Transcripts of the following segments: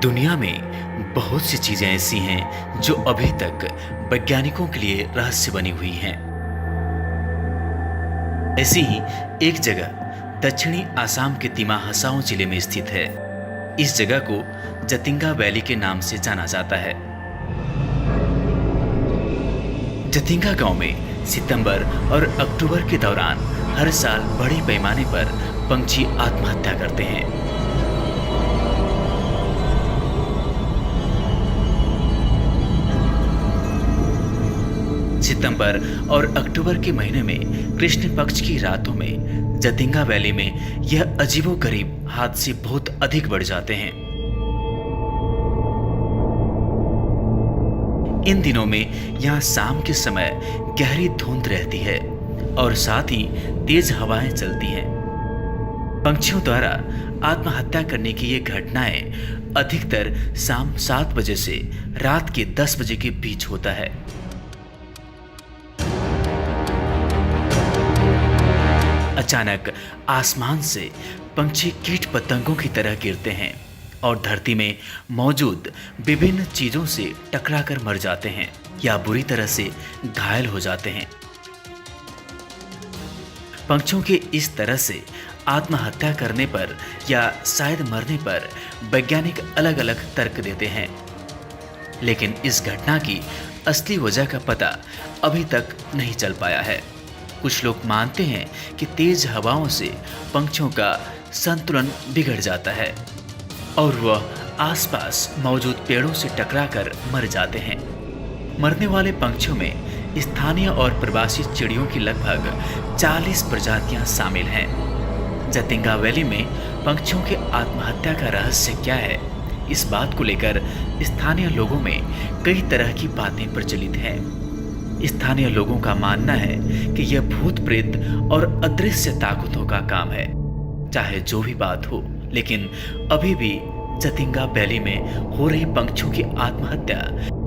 दुनिया में बहुत सी चीजें ऐसी हैं जो अभी तक वैज्ञानिकों के लिए रहस्य बनी हुई हैं। ऐसी ही एक जगह दक्षिणी आसाम के दिमा हसाओ जिले में स्थित है। इस जगह को जतिंगा वैली के नाम से जाना जाता है। जतिंगा गांव में सितंबर और अक्टूबर के दौरान हर साल बड़े पैमाने पर पंछी आत्महत्या करते हैं। सितंबर और अक्टूबर के महीने में कृष्ण पक्ष की रातों में जतिंगा वैली में यह अजीबोगरीब हादसे बहुत अधिक बढ़ जाते हैं। इन दिनों में यहाँ शाम के समय गहरी धुंध रहती है और साथ ही तेज हवाएं चलती हैं। पंछियों द्वारा आत्महत्या करने की ये घटनाएं अधिकतर शाम 7 बजे से रात के 10 बजे के बीच होता है। अचानक आसमान से पंछी कीट पतंगों की तरह गिरते हैं और धरती में मौजूद विभिन्न चीजों से टकराकर मर जाते हैं या बुरी तरह से घायल हो जाते हैं। पंछियों के इस तरह से आत्महत्या करने पर या शायद मरने पर वैज्ञानिक अलग अलग तर्क देते हैं, लेकिन इस घटना की असली वजह का पता अभी तक नहीं चल पाया है। कुछ लोग मानते हैं कि तेज हवाओं से पंछियों का संतुलन बिगड़ जाता है और वह आसपास मौजूद पेड़ों से टकराकर मर जाते हैं। मरने वाले पंछियों में स्थानीय और प्रवासी चिड़ियों की लगभग 40 प्रजातियां शामिल हैं। जतिंगा वैली में पंछियों के आत्महत्या का रहस्य क्या है, इस बात को लेकर स्थानीय लोगों में कई तरह की बातें प्रचलित हैं। स्थानीय लोगों का मानना है कि यह भूत प्रेत और अदृश्य ताकतों का काम है। चाहे जो भी बात हो, लेकिन अभी भी जतिंगा वैली में हो रही पंछियों की आत्महत्या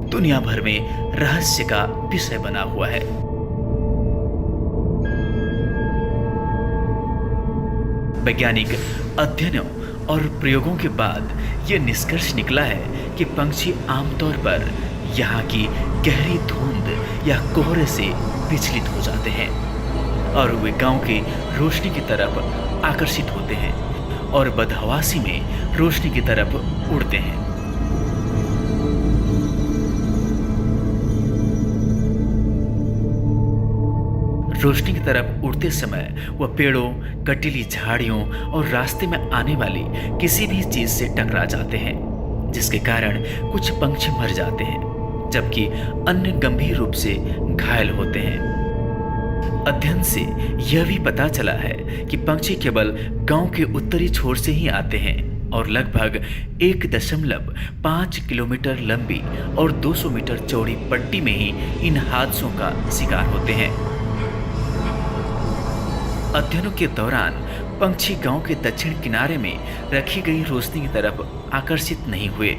दुनिया भर में रहस्य का विषय बना हुआ है। वैज्ञानिक अध्ययनों और प्रयोगों के बाद यह निष्कर्ष निकला है कि पंछी आमतौर पर यहाँ की गहरी धुंध या कोहरे से विचलित हो जाते हैं और वे गांव की रोशनी की तरफ आकर्षित होते हैं और बदहवासी में रोशनी की तरफ उड़ते हैं। रोशनी की तरफ उड़ते समय वह पेड़ों, कटीली झाड़ियों और रास्ते में आने वाली किसी भी चीज से टकरा जाते हैं, जिसके कारण कुछ पंछी मर जाते हैं जबकि अन्य गंभीर रूप से घायल होते हैं। अध्ययन से यह भी पता चला है कि पंछी केवल गांव के उत्तरी छोर से ही आते हैं और लगभग 1.5 किलोमीटर लंबी और 200 मीटर चौड़ी पट्टी में ही इन हादसों का शिकार होते हैं। अध्ययनों के दौरान पंछी गांव के दक्षिण किनारे में रखी गई रोशनी की तरफ आकर्षित नहीं हुए।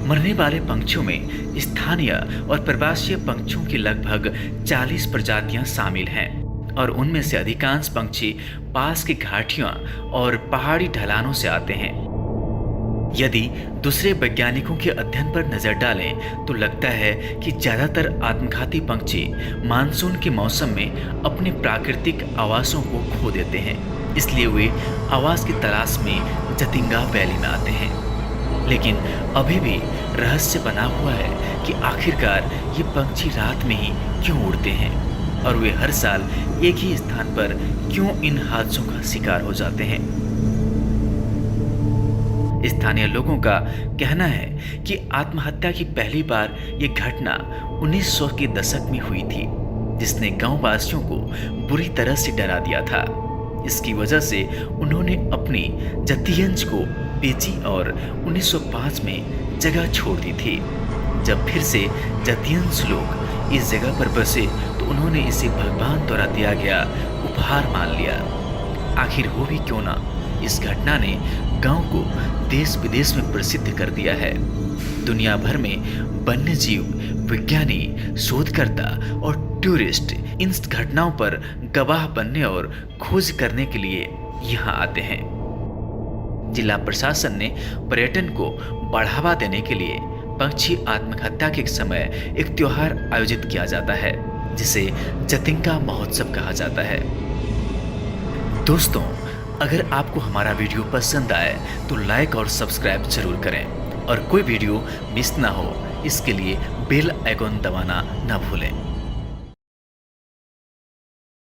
मरने वाले पंछियों में स्थानीय और प्रवासी पंछियों की लगभग 40 प्रजातियां शामिल हैं और उनमें से अधिकांश पंछी पास की घाटियों और पहाड़ी ढलानों से आते हैं। यदि दूसरे वैज्ञानिकों के अध्ययन पर नजर डालें तो लगता है कि ज्यादातर आत्मघाती पंछी मानसून के मौसम में अपने प्राकृतिक आवासों को खो देते हैं, इसलिए वे आवास की तलाश में जतिंगा वैली में आते हैं। लेकिन अभी भी रहस्य बना हुआ है कि आखिरकार ये पंछी रात में ही क्यों उड़ते हैं और वे हर साल एक ही स्थान पर क्यों इन हादसों का शिकार हो जाते हैं। स्थानीय लोगों का कहना है कि आत्महत्या की पहली बार ये घटना 1900 के दशक में हुई थी, जिसने गांव वासियों को बुरी तरह से डरा दिया था। इसकी वजह से उन्होंने अपनी जतियंज को बेची और 1905 में जगह छोड़ दी थी। जब फिर से जतियंज लोग इस जगह पर बसे तो उन्होंने इसे भगवान द्वारा दिया गया उपहार मान लिया। आखिर हो भी क्यों ना, इस घटना ने गांव को देश विदेश में प्रसिद्ध कर दिया है। दुनिया भर में वन्य जीव विज्ञानी, शोधकर्ता और टूरिस्ट इन घटनाओं पर गवाह बनने और खोज करने के लिए यहाँ आते हैं। जिला प्रशासन ने पर्यटन को बढ़ावा देने के लिए पक्षी आत्महत्या के समय एक त्योहार आयोजित किया जाता है, जिसे जतिंका महोत्सव कहा जाता है। दोस्तों, अगर आपको हमारा वीडियो पसंद आए तो लाइक और सब्सक्राइब जरूर करें और कोई वीडियो मिस ना हो इसके लिए बेल आइकॉन दबाना ना भूलें।